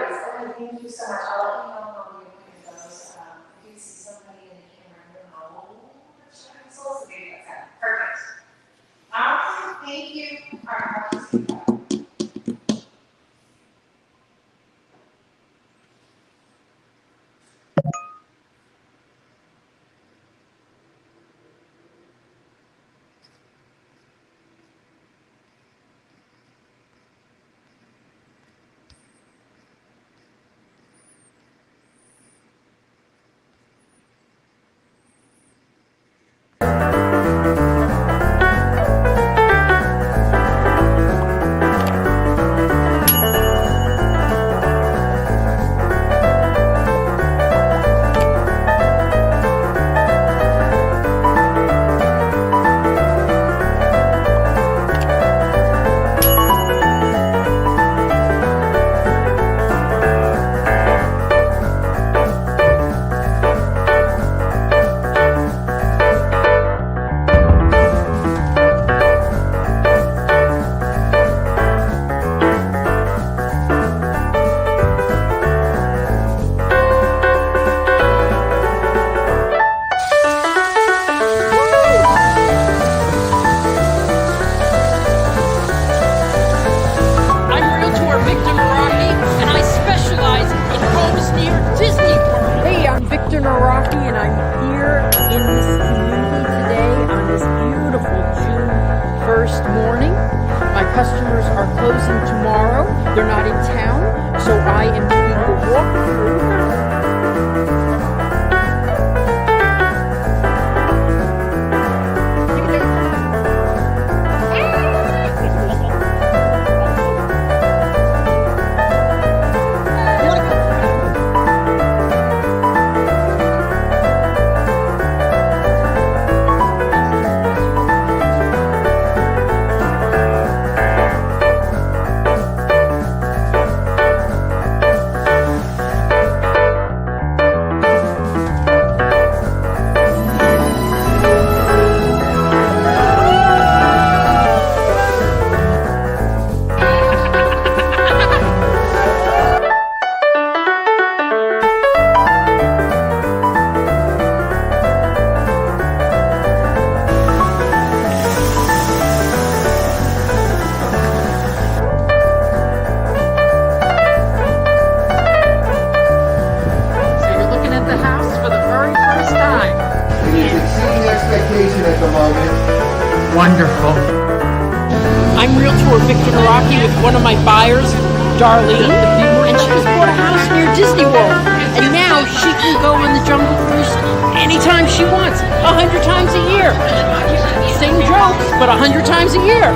Thank you so much. I'll let you know how the appointment goes. If you see somebody and you can't remember how old so maybe that's that. Perfect. Thank you. All right, I'll just do that. And I'm here in this community today on this beautiful June 1st morning. My customers are closing tomorrow. They're not in town, so I am doing a walk through. At the moment. Wonderful. I'm Realtor Victor Naraki with one of my buyers, Darlene, and she just bought a house near Disney World. And now she can go on the Jungle Cruise anytime she wants, 100 times a year. Same jokes, but 100 times a year.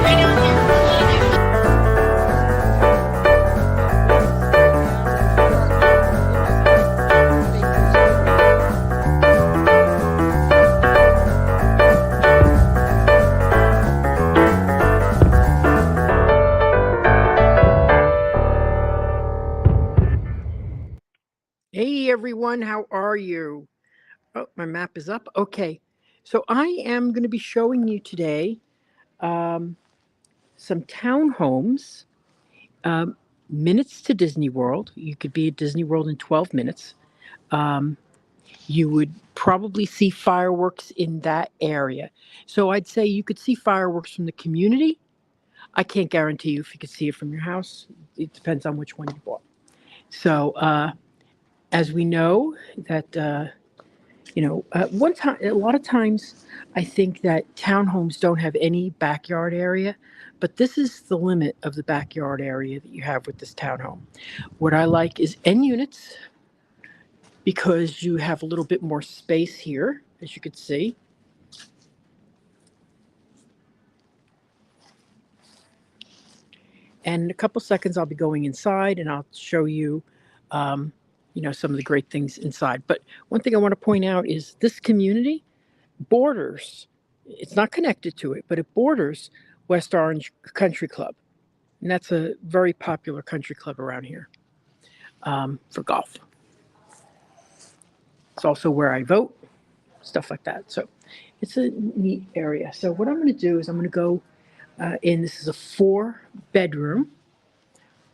Hey everyone, how are you? Oh, my map is up. Okay, so I am going to be showing you today some townhomes, minutes to Disney World. You could be at Disney World in 12 minutes. You would probably see fireworks in that area. So I'd say you could see fireworks from the community. I can't guarantee you if you could see it from your house. It depends on which one you bought. So as we know that, one time, a lot of times I think that townhomes don't have any backyard area, but this is the limit of the backyard area that you have with this townhome. What I like is N units because you have a little bit more space here, as you could see. And in a couple seconds, I'll be going inside and I'll show you, some of the great things inside. But one thing I want to point out is this community borders, it's not connected to it, but it borders West Orange Country Club. And that's a very popular country club around here for golf. It's also where I vote, stuff like that. So it's a neat area. So what I'm going to do is I'm going to go in. This is a 4-bedroom.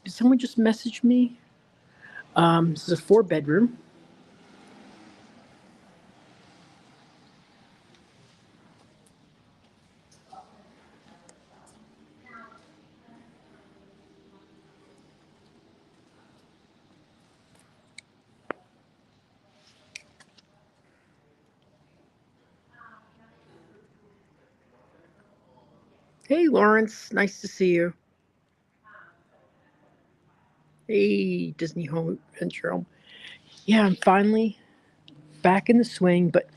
Did someone just message me? This is a 4-bedroom. Hey, Lawrence, nice to see you. Hey, Disney Home Adventure Home. Yeah, I'm finally back in the swing, but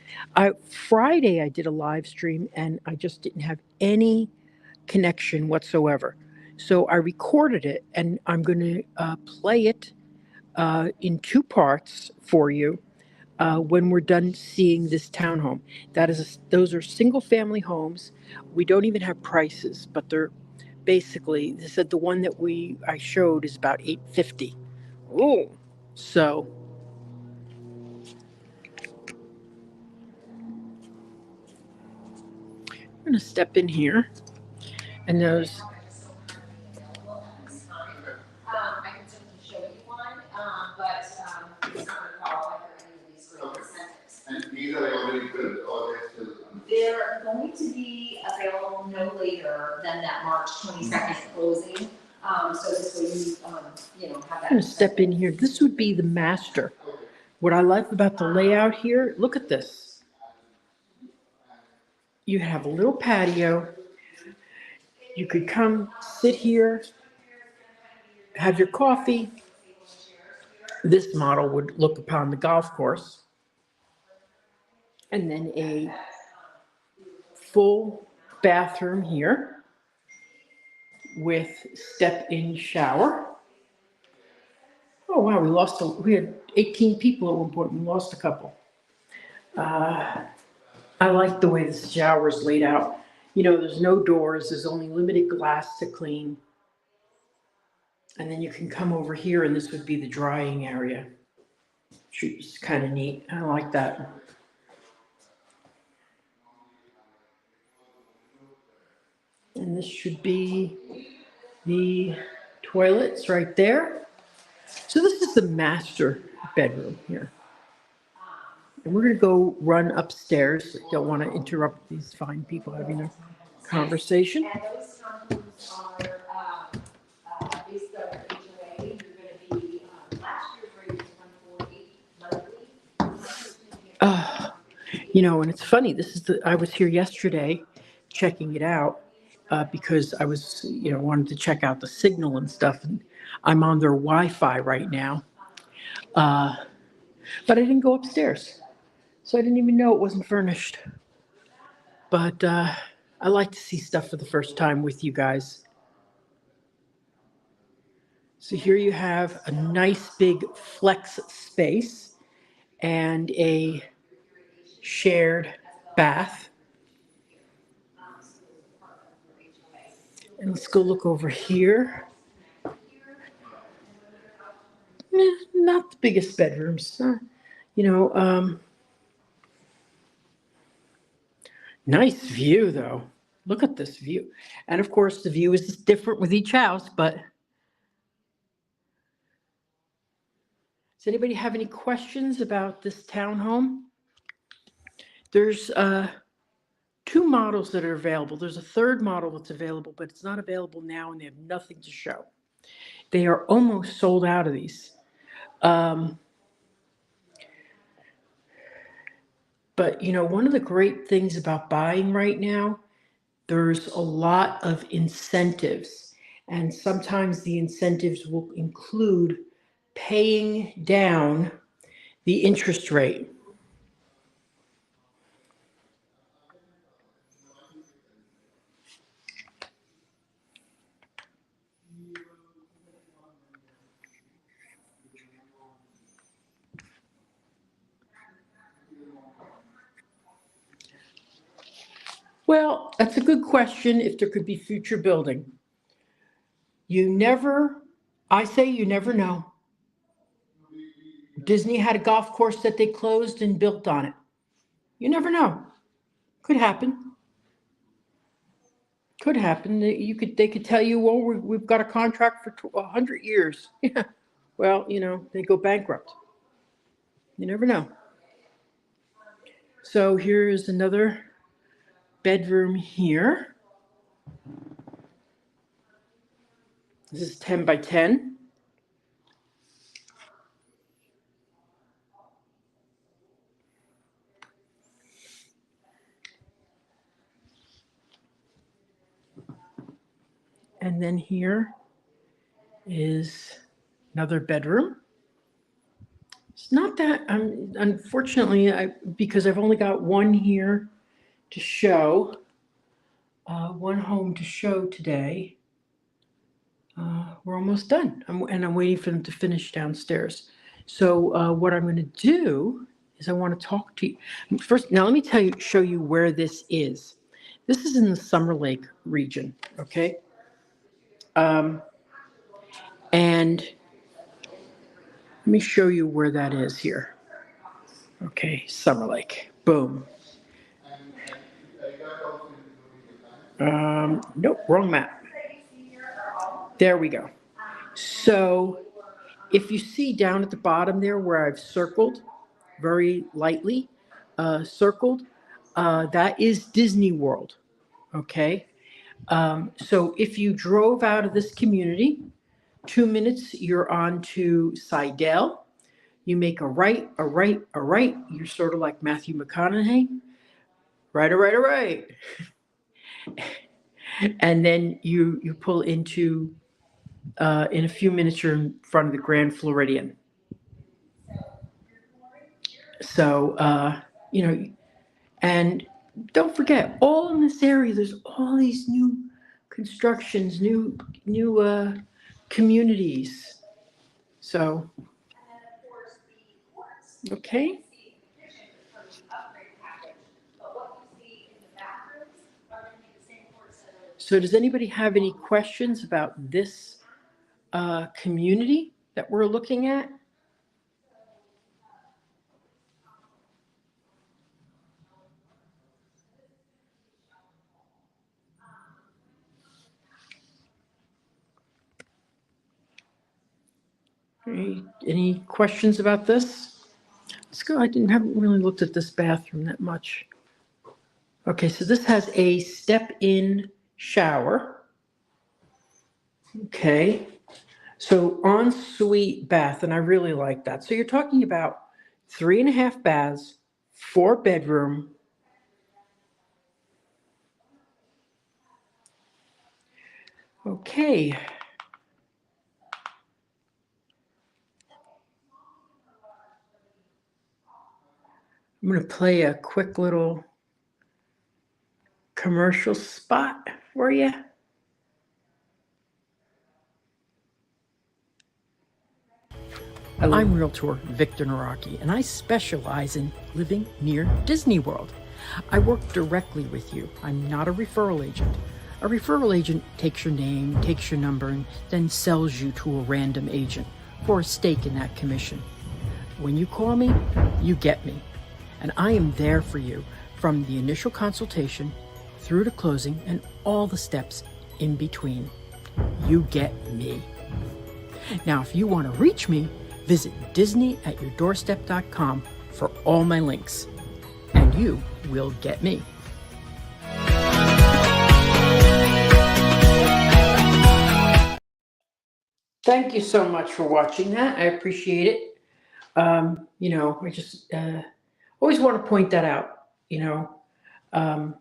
Friday I did a live stream and I just didn't have any connection whatsoever. So I recorded it and I'm going to play it in 2 parts for you when we're done seeing this townhome. Those are single family homes. We don't even have prices, but they're basically, they said the one that I showed is about 850. Oh, so I'm going to step in here and those. I can certainly show you one, but it's not going to qualify for any of these great incentives. And these are already built or they're still? They're going to be available no later than that March 22nd closing. So this way you have I'm that. going to step in here. This would be the master. What I like about the layout here, look at this. You have a little patio. You could come sit here, have your coffee. This model would look upon the golf course. And then a full bathroom here with step-in shower. Oh wow, we had 18 people at one point, we lost a couple. I like the way the shower is laid out. There's no doors, there's only limited glass to clean. And then you can come over here and this would be the drying area. Which is kind of neat, I like that. And this should be the toilets right there. So this is the master bedroom here. And we're going to go run upstairs. Don't want to interrupt these fine people having a conversation. And those condos are based on HOA. You're going to be last year's rate was 140 monthly. And it's funny. I was here yesterday checking it out because I was, wanted to check out the signal and stuff. And I'm on their Wi-Fi right now. But I didn't go upstairs. So I didn't even know it wasn't furnished. But I like to see stuff for the first time with you guys. So here you have a nice big flex space and a shared bath. And let's go look over here. Not the biggest bedrooms. Nice view, though. Look at this view. And of course, the view is different with each house, but does anybody have any questions about this townhome? There's 2 models that are available. There's a 3rd model that's available, but it's not available now and they have nothing to show. They are almost sold out of these. But one of the great things about buying right now, there's a lot of incentives. And sometimes the incentives will include paying down the interest rate. Well, that's a good question if there could be future building. I say you never know. Disney had a golf course that they closed and built on it. You never know. Could happen. Could happen. They could tell you, well, we've got a contract for 100 years. Yeah. well, they go bankrupt. You never know. So here is another bedroom here. This is 10 by 10. And then here is another bedroom. It's not that, unfortunately, because I've only got one here to show, one home to show today. We're almost done, and I'm waiting for them to finish downstairs. So what I'm going to do is I want to talk to you first. Now let me show you where this is. This is in the Summer Lake region, okay? And let me show you where that is here. Okay, Summer Lake. Boom. Nope, wrong map. There we go. So if you see down at the bottom there where I've circled, very lightly circled, that is Disney World, okay? So if you drove out of this community, 2 minutes, you're on to Seidel. You make a right, a right, a right. You're sort of like Matthew McConaughey. Right, a right, a right. And then you pull into, in a few minutes, you're in front of the Grand Floridian. So, and don't forget, all in this area, there's all these new constructions, new communities. So, okay. So does anybody have any questions about this community that we're looking at? Any questions about this? Let's go. Haven't really looked at this bathroom that much. Okay, so this has a step-in shower. Okay, so ensuite bath, and I really like that. So you're talking about 3.5 baths, 4-bedroom. Okay. I'm going to play a quick little commercial spot for you. I'm Realtor Victor Naraki, and I specialize in living near Disney World. I work directly with you. I'm not a referral agent. A referral agent takes your name, takes your number, and then sells you to a random agent for a stake in that commission. When you call me, you get me. And I am there for you from the initial consultation through to closing and all the steps in between. You get me. Now, if you want to reach me, visit disneyatyourdoorstep.com for all my links, and you will get me. Thank you so much for watching that. I appreciate it. I just always want to point that out. I'm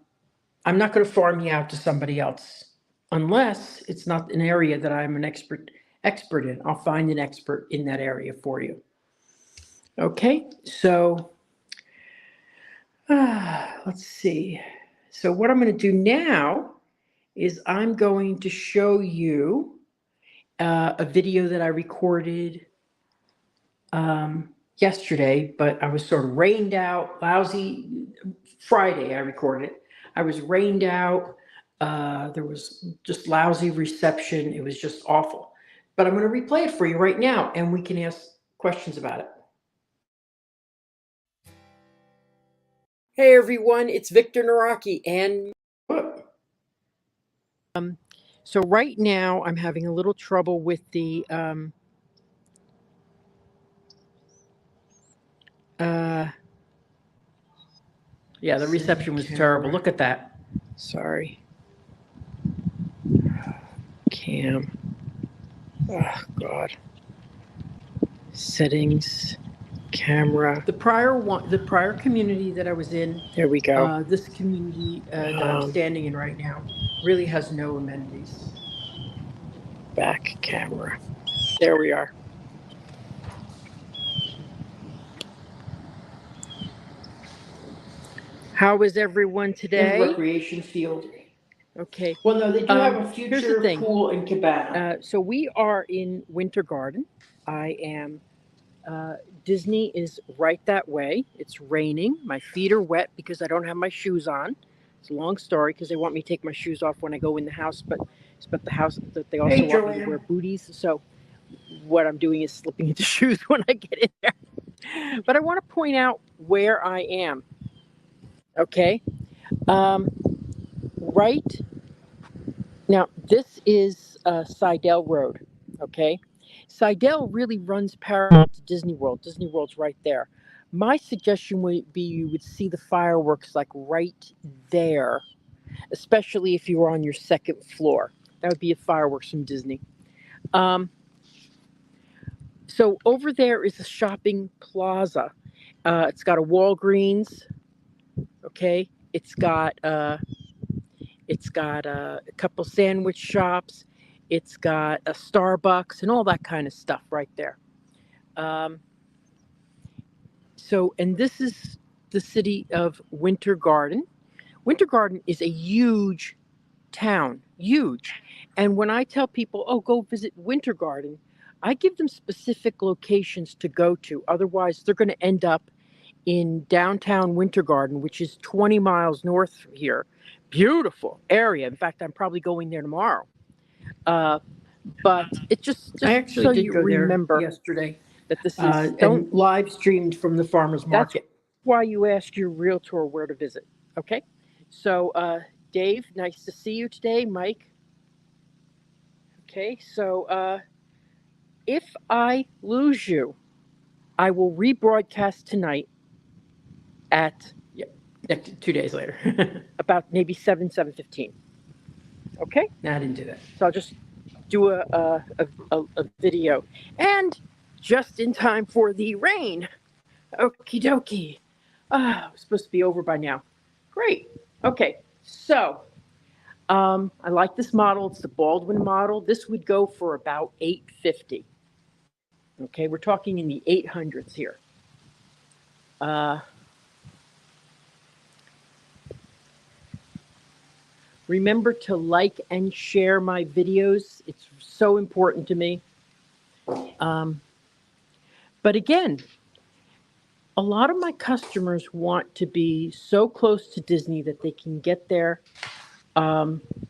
not going to farm you out to somebody else unless it's not an area that I'm an expert in. I'll find an expert in that area for you. Okay, so let's see. So what I'm going to do now is I'm going to show you a video that I recorded yesterday, but I was sort of rained out, lousy. Friday I recorded it. I was rained out. There was just lousy reception. It was just awful. But I'm going to replay it for you right now, and we can ask questions about it. Hey everyone, it's Victor Naraki, and so right now I'm having a little trouble with the Yeah, the reception was terrible. Look at that. Sorry. Cam. Oh, God. Settings. Camera. The prior community that I was in, There we go. this community that I'm Um, standing in right now really has no amenities. Back camera. There we are. How is everyone In the today? recreation field. Okay. Well, no, they do have a Here's the future thing. pool and cabana. So we are in Winter Garden. I am. Disney is right that way. It's raining. My feet are wet because I don't have my shoes on. It's a long story because they want me to take my shoes off when I go in the house, but the house that they also Hey, want me to Joanne. wear booties. So what I'm doing is slipping into shoes when I get in there. But I want to point out where I am. Okay. Right now, this is Seidel Road. Okay. Seidel really runs parallel to Disney World. Disney World's right there. My suggestion would be you would see the fireworks like right there, especially if you were on your second floor. That would be a fireworks from Disney. So over there is a shopping plaza. It's got a Walgreens. Okay, it's got a couple sandwich shops. It's got a Starbucks and all that kind of stuff right there. And this is the city of Winter Garden. Winter Garden is a huge town, huge. And when I tell people, oh, go visit Winter Garden, I give them specific locations to go to. Otherwise, they're going to end up in downtown Winter Garden, which is 20 miles north of here. Beautiful area. In fact, I'm probably going there tomorrow. But it just I actually so did you go remember there yesterday that this is and live streamed from the farmer's market. why you ask your realtor where to visit. Okay. So Dave, nice to see you today. Mike. Okay, so if I lose you, I will rebroadcast tonight at 2 days later. about maybe 7:15. Okay, No, I didn't do that. so I'll just do a video, and just in time for the rain. Okie dokie. It's supposed to be over by now. Great. Okay, so I like this model. It's the Baldwin model. This would go for about $850. Okay, we're talking in the 800s here. Remember to like and share my videos. It's so important to me. But again, a lot of my customers want to be so close to Disney that they can get there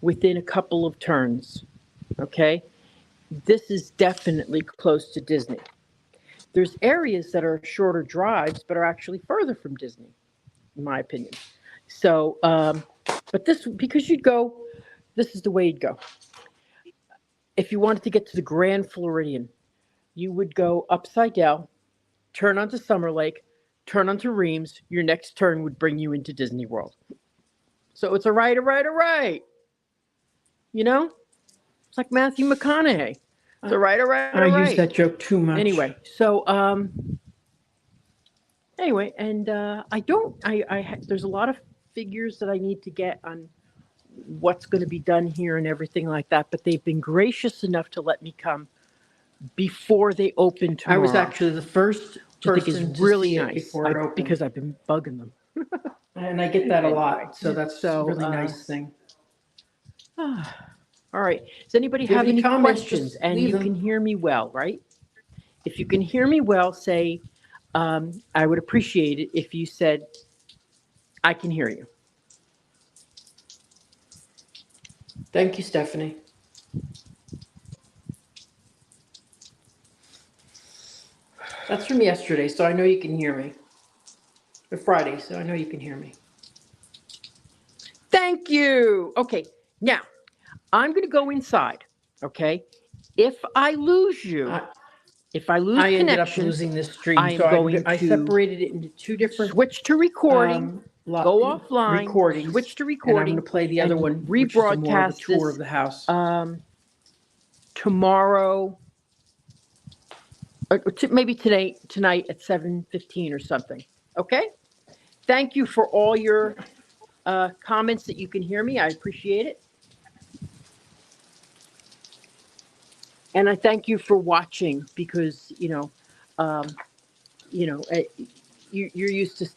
within a couple of turns. Okay, this is definitely close to Disney. There's areas that are shorter drives, but are actually further from Disney, in my opinion. So, but this, because this is the way you'd go. If you wanted to get to the Grand Floridian, you would go upside down, turn onto Summer Lake, turn onto Reams. Your next turn would bring you into Disney World. So it's a right. You know, it's like Matthew McConaughey. It's a right. I use that joke too much. Anyway, so and there's a lot of figures that I need to get on what's going to be done here and everything like that, but they've been gracious enough to let me come before they open tomorrow. I was actually the first which I think person is to really see it nice before it opened. because I've been bugging them. And I get that a lot, so that's a really So, nice thing. All right. Does anybody If you have have any any comments, questions? just And leave you them. can hear me well, right? If you can hear me well, say, I would appreciate it if you said, I can hear you. Thank you, Stephanie. That's from yesterday, so I know you can hear me. Or Friday, so I know you can hear me. Thank you. Okay. Now, I'm going to go inside. Okay. If I lose you, if I lose I ended up connection, losing this stream, I am so going I to separated it into two different switch to recording. go offline, recordings, switch to and I'm going recording, to play the other and one, which is more of a rebroadcast tour this of the house. tomorrow, or maybe tonight at 7:15 or something. Okay. Thank you for all your comments that you can hear me. I appreciate it. And I thank you for watching because, um, you're used to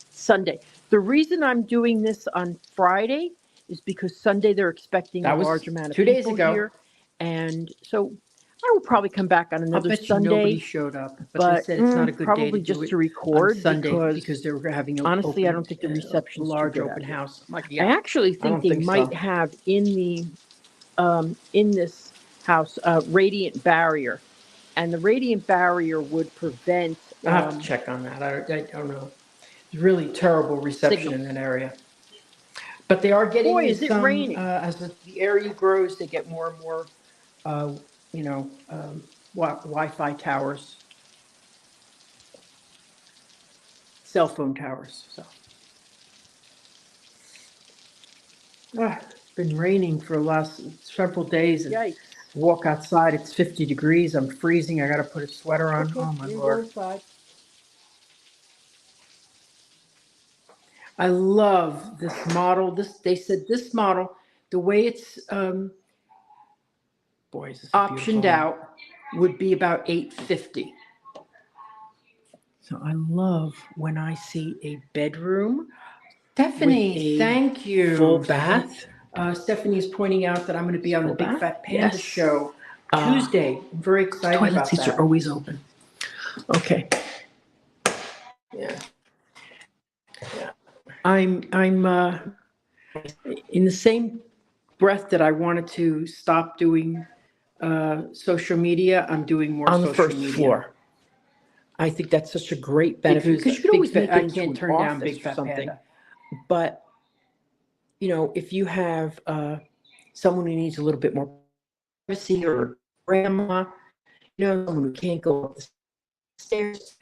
Sunday. The reason I'm doing this on Friday is because Sunday they're expecting That a was large amount of 2 days people ago. here. And so I will probably come back on I'll another bet you nobody Sunday, showed up, but but they said it's not a good day to probably do just it to on record Sunday because they were having honestly, I don't think the a reception's too large good out open here. house. I'm like, I yeah, actually I think don't they think might so. have in this house radiant barrier, and the radiant barrier would prevent I'll have to check on that. I don't know. It's really terrible reception in signals. that area. But they are getting Boy, is it some, raining. as the area grows, they get more and more, Wi-Fi towers, cell phone towers. So, it's been raining for the last several days, and Yikes. walk outside, it's 50 degrees. I'm freezing. I got to put a sweater on. Okay, Oh my you go Lord. inside. I love this model. They said this model, the way it's boy, is this a beautiful Optioned home, out. would be about $850. So I love when I see a bedroom Stephanie, with a thank you. full bath. Stephanie is pointing out that I'm going to be on the Full Big bath? Fat Panda Yes. show Tuesday. I'm very excited Toilet about seats that. are always open. Okay. Yeah. I'm In the same breath that I wanted to stop doing social media, I'm doing more on the social first media. floor. I think that's such a great benefit because you could Big always make Fat- it I into can't an turn down office Big or Fat something. Panda. But if you have someone who needs a little bit more privacy, or grandma, someone who can't go up the stairs,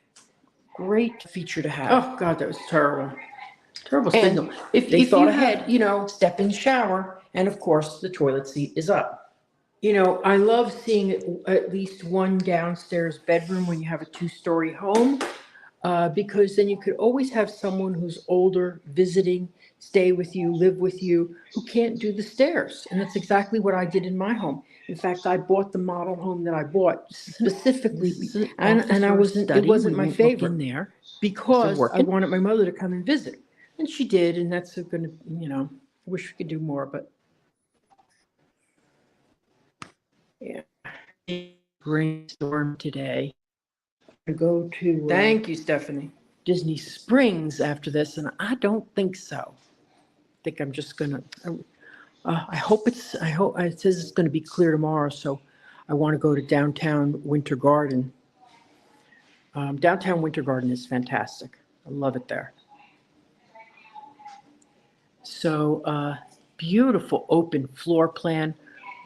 great feature to have. Oh God, that was terrible. Terrible And signal. If they you thought had, ahead. step in shower, and of course the toilet seat is up. I love seeing at least one downstairs bedroom when you have a 2-story home, because then you could always have someone who's older visiting, stay with you, live with you, who can't do the stairs. And that's exactly what I did in my home. In fact, I bought the model home that I bought specifically, and it wasn't my favorite there because I working? wanted my mother to come and visit, and she did, and that's going to, I wish we could do more, but yeah. Brainstorm today. To go to Thank you, Stephanie. Disney Springs after this, and I don't think so. I think I'm just gonna. I hope it says it's going to be clear tomorrow, so I want to go to downtown Winter Garden. Downtown Winter Garden is fantastic. I love it there. So beautiful open floor plan,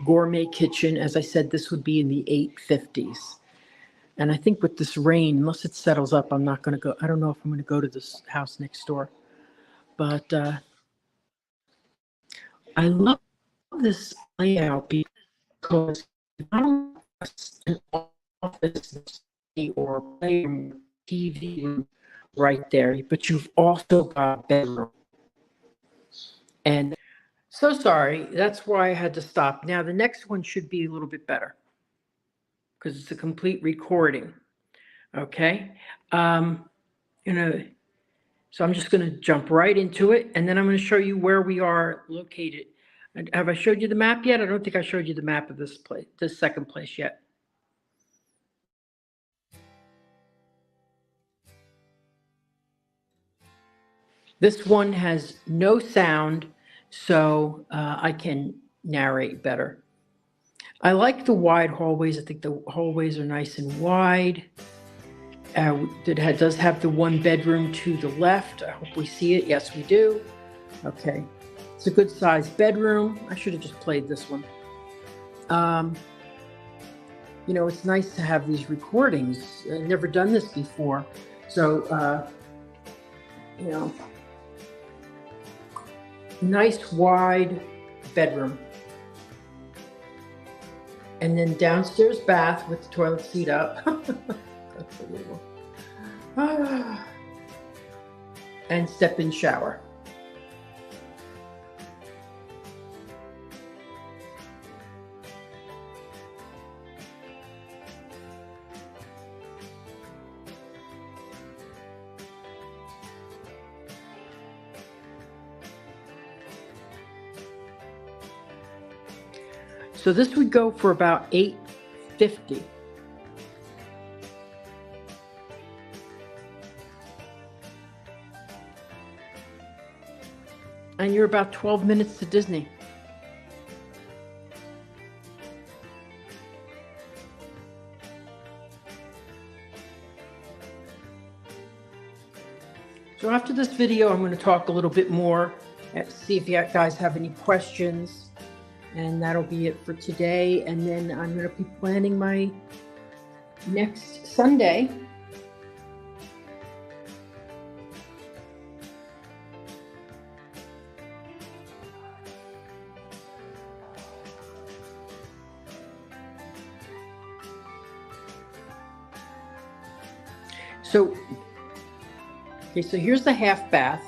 gourmet kitchen. As I said, this would be in the 850s. And I think with this rain, unless it settles up, I'm not going to go. I don't know if I'm going to go to this house next door. But I love this layout because I don't an office or playroom, TV room right there, but you've also got a bedroom. And so sorry, that's why I had to stop. Now the next one should be a little bit better because it's a complete recording. Okay. So I'm just going to jump right into it, and then I'm going to show you where we are located. And have I showed you the map yet? I don't think I showed you the map of this place, this second place yet. This one has no sound, so I can narrate better. I like the wide hallways. I think the hallways are nice and wide. It does have the one bedroom to the left. I hope we see it. Yes, we do. Okay. It's a good sized bedroom. I should have just played this one. It's nice to have these recordings. I've never done this before. So, nice wide bedroom. And then downstairs bath with the toilet seat up. Unbelievable. And step-in shower. So this would go for about $850. And you're about 12 minutes to Disney. So after this video, I'm going to talk a little bit more, see if you guys have any questions. And that'll be it for today. And then I'm going to be planning my next Sunday. So here's the half bath.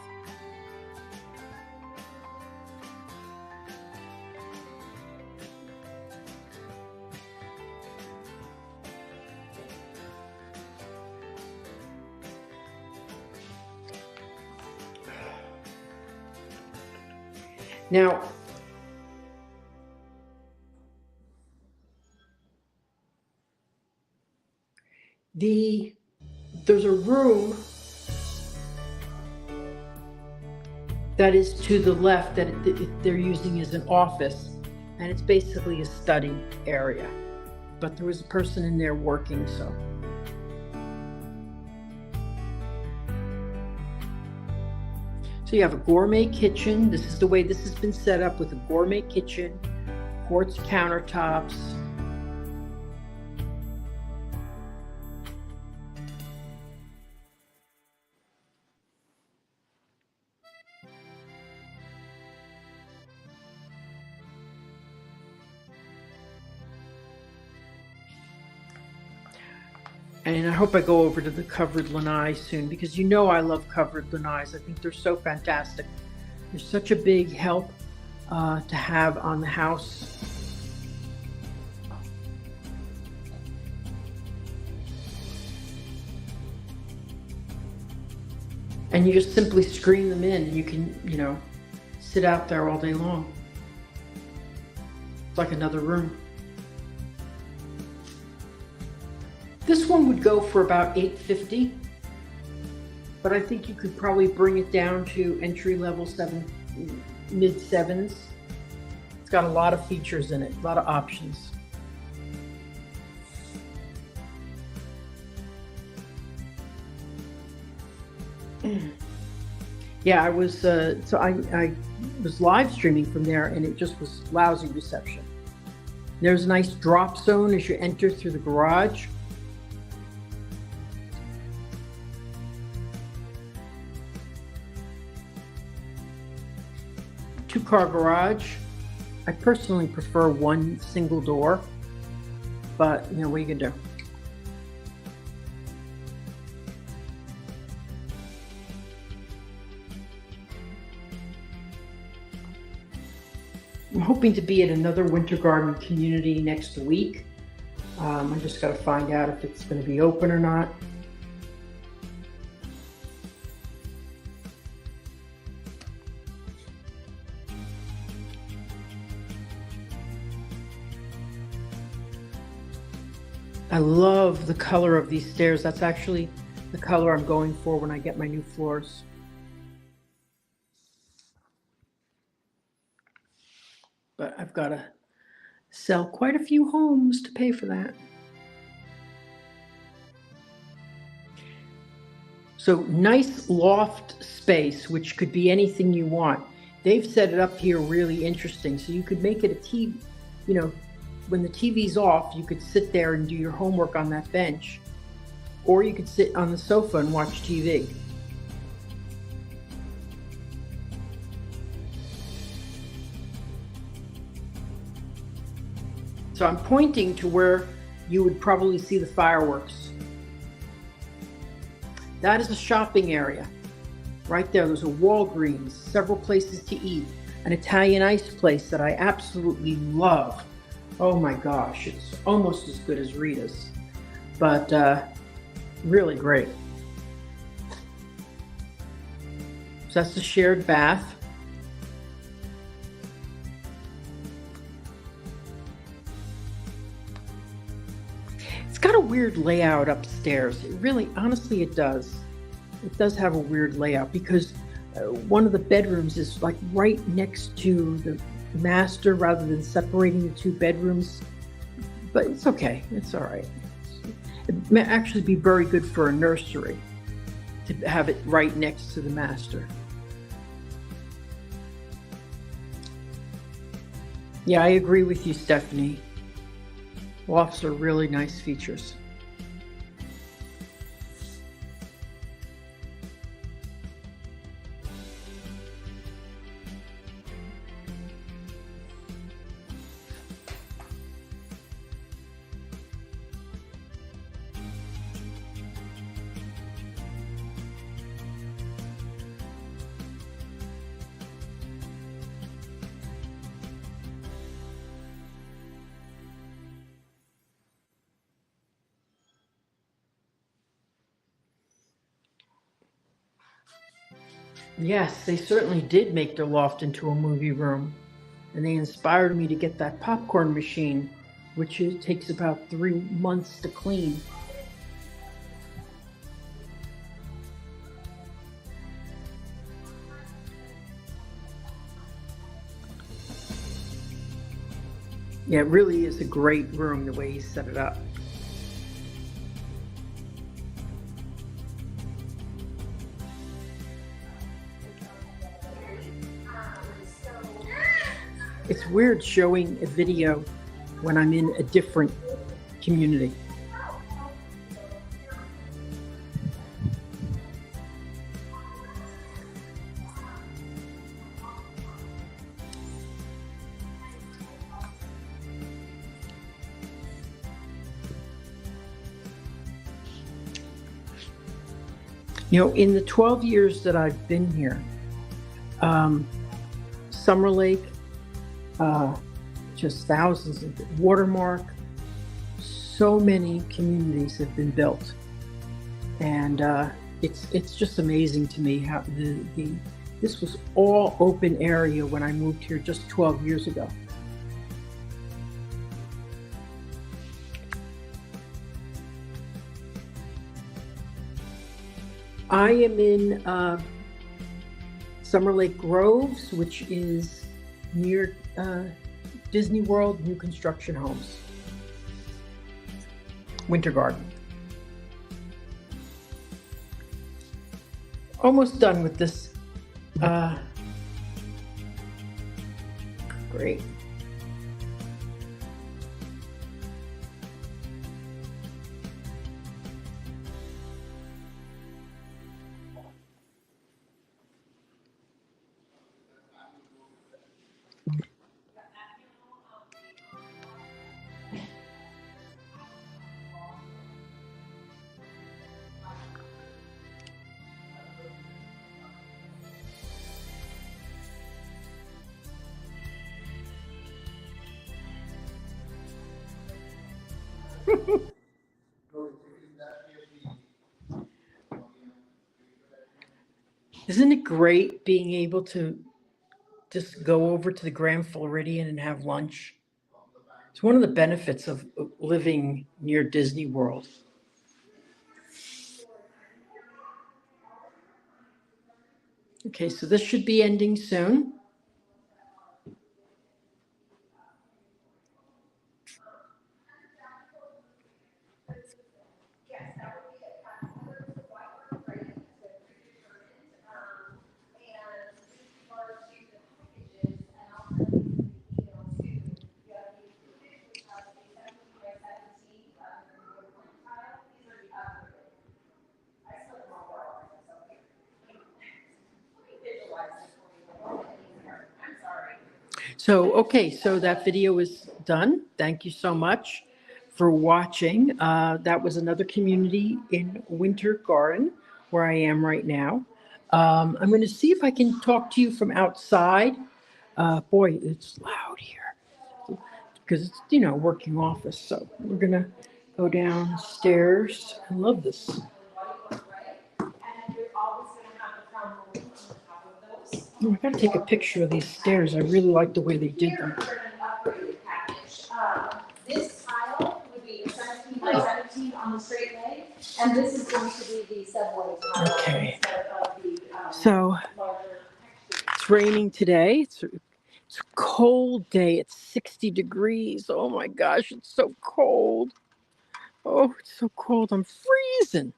Now, there's a room that is to the left that they're using as an office, and it's basically a study area. But there was a person in there working, so. So you have a gourmet kitchen. This is the way this has been set up, with a gourmet kitchen, quartz countertops. And I hope I go over to the covered lanai soon, because you know I love covered lanais. I think they're so fantastic. They're such a big help to have on the house. And you just simply screen them in, and you can, sit out there all day long. It's like another room. This one would go for about $850, but I think you could probably bring it down to entry level mid sevens. It's got a lot of features in it, a lot of options. Yeah, I was I was live streaming from there, and it just was lousy reception. There's a nice drop zone as you enter through the garage. Two-car garage. I personally prefer one single door, but what are you gonna do? I'm hoping to be at another winter garden community next week. I just got to find out if it's going to be open or not. I love the color of these stairs. That's actually the color I'm going for when I get my new floors. But I've got to sell quite a few homes to pay for that. So nice loft space, which could be anything you want. They've set it up here really interesting. So you could make it a TV, when the TV's off, you could sit there and do your homework on that bench, or you could sit on the sofa and watch TV. So I'm pointing to where you would probably see the fireworks. That is a shopping area. Right there, there's a Walgreens, several places to eat, an Italian ice place that I absolutely love. Oh my gosh, it's almost as good as Rita's, but really great. So that's the shared bath. It's got a weird layout upstairs. It really, honestly, it does. It does have a weird layout because one of the bedrooms is like right next to the master rather than separating the two bedrooms. But it's okay. It's all right. It may actually be very good for a nursery to have it right next to the master. Yeah, I agree with you, Stephanie. Lofts are really nice features. Yes, they certainly did make their loft into a movie room. And they inspired me to get that popcorn machine, which takes about 3 months to clean. Yeah, it really is a great room the way he set it up. It's weird showing a video when I'm in a different community. You know, in the 12 years that I've been here, Summer Lake, just thousands of Watermark, so many communities have been built, and it's just amazing to me how this was all open area when I moved here just 12 years ago. I am in Summer Lake Groves, which is near Disney World new construction homes. Winter Garden. Almost done with this. Great. Isn't it great being able to just go over to the Grand Floridian and have lunch? It's one of the benefits of living near Disney World. Okay, so this should be ending soon. So, okay, so that video is done. Thank you so much for watching. That was another community in Winter Garden where I am right now. I'm going to see if I can talk to you from outside. Boy, it's loud here because it's, working office. So we're going to go downstairs. I love this. And you're always gonna have the crown molding on the top of those. Oh, I got to take a picture of these stairs. I really like the way they did Here them. for an upgraded package. This tile would be 17 by 17 on the straight leg, and this is going to be the subway tile Okay. instead of the So larger texture. it's raining today. It's a cold day. It's 60 degrees. Oh my gosh, it's so cold. Oh, it's so cold. I'm freezing.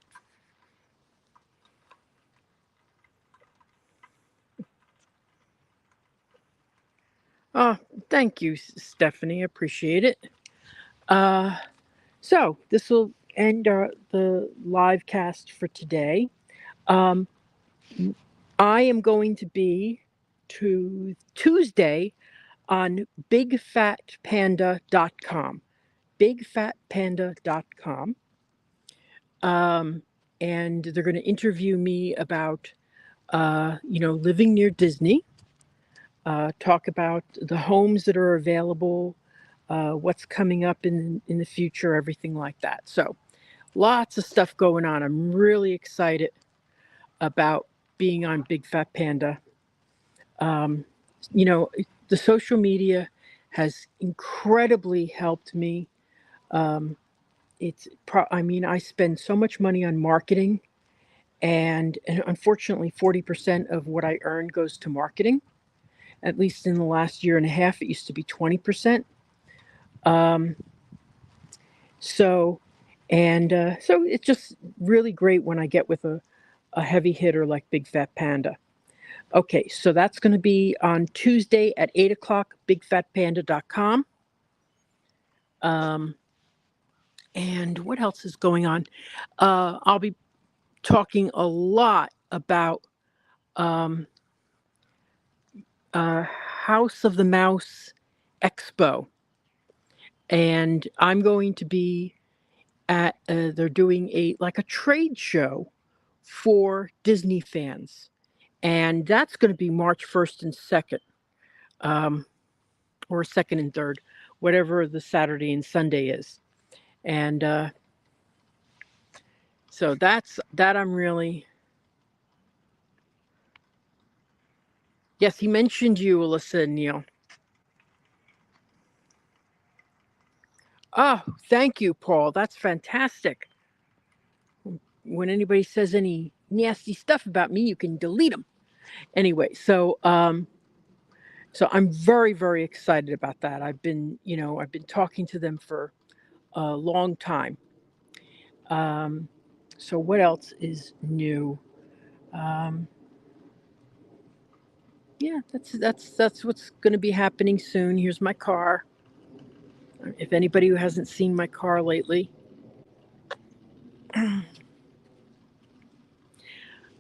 Oh, thank you, Stephanie. I appreciate it. So this will end the live cast for today. Um, I am going to be to Tuesday on bigfatpanda.com. Bigfatpanda.com. And they're going to interview me about, living near Disney, talk about the homes that are available, what's coming up in the future, everything like that. So lots of stuff going on. I'm really excited about being on Big Fat Panda. Um, you know, the social media has incredibly helped me. Um, I spend so much money on marketing, and unfortunately, 40% of what I earn goes to marketing. At least in the last year and a half, it used to be 20%. Um, so, so it's just really great when I get with a heavy hitter like Big Fat Panda. Okay, so that's going to be on Tuesday at 8 o'clock, bigfatpanda.com. And what else is going on? I'll be talking a lot about um, House of the Mouse Expo. And I'm going to be they're doing a trade show for Disney fans. And that's going to be March 1st and 2nd, or 2nd and 3rd, whatever the Saturday and Sunday is. And so that I'm really. Yes, he mentioned you, Alyssa and Neil. Oh, thank you, Paul. That's fantastic. When anybody says any nasty stuff about me, you can delete them. Anyway, so so I'm very, very excited about that. I've been talking to them for a long time. So what else is new? Um, yeah, that's what's going to be happening soon. Here's my car. If anybody who hasn't seen my car lately.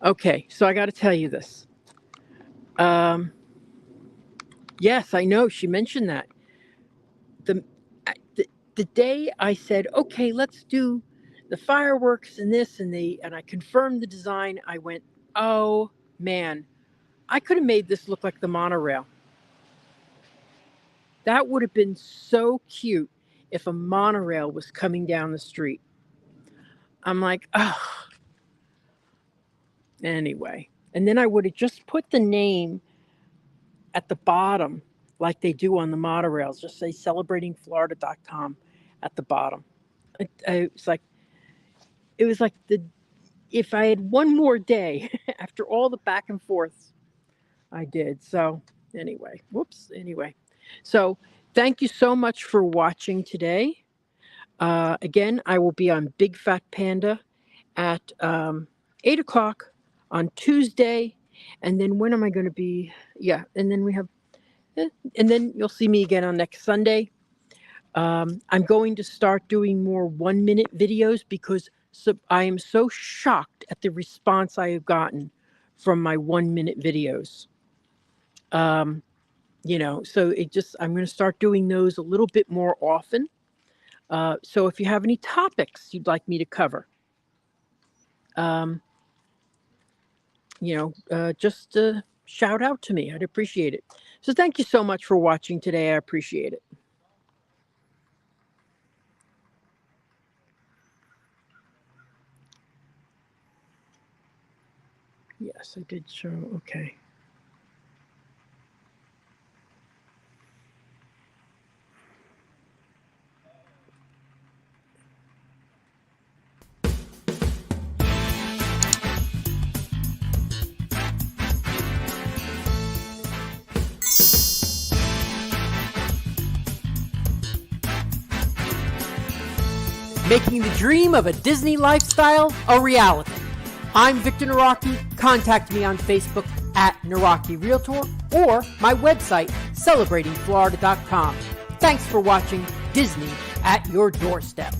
Okay, so I got to tell you this. Yes, I know she mentioned that. The, the day I said, okay, let's do the fireworks and this and I confirmed the design, I went, oh man, I could have made this look like the monorail. That would have been so cute if a monorail was coming down the street. I'm like, oh, anyway. And then I would have just put the name at the bottom like they do on the monorails. Just say celebratingflorida.com at the bottom. It was like if I had one more day after all the back and forths I did. So anyway, Anyway, so thank you so much for watching today. Again, I will be on Big Fat Panda at 8 o'clock on Tuesday. And then when am I going to be? Yeah. And then and then you'll see me again on next Sunday. I'm going to start doing more 1-minute videos because I am so shocked at the response I have gotten from my 1-minute videos. So I'm going to start doing those a little bit more often. So if you have any topics you'd like me to cover, just shout out to me. I'd appreciate it. So thank you so much for watching today. I appreciate it. Yes, I did show. Okay. Making the dream of a Disney lifestyle a reality. I'm Victor Naraki. Contact me on Facebook at Naraki Realtor or my website, celebratingflorida.com. Thanks for watching Disney at your doorstep.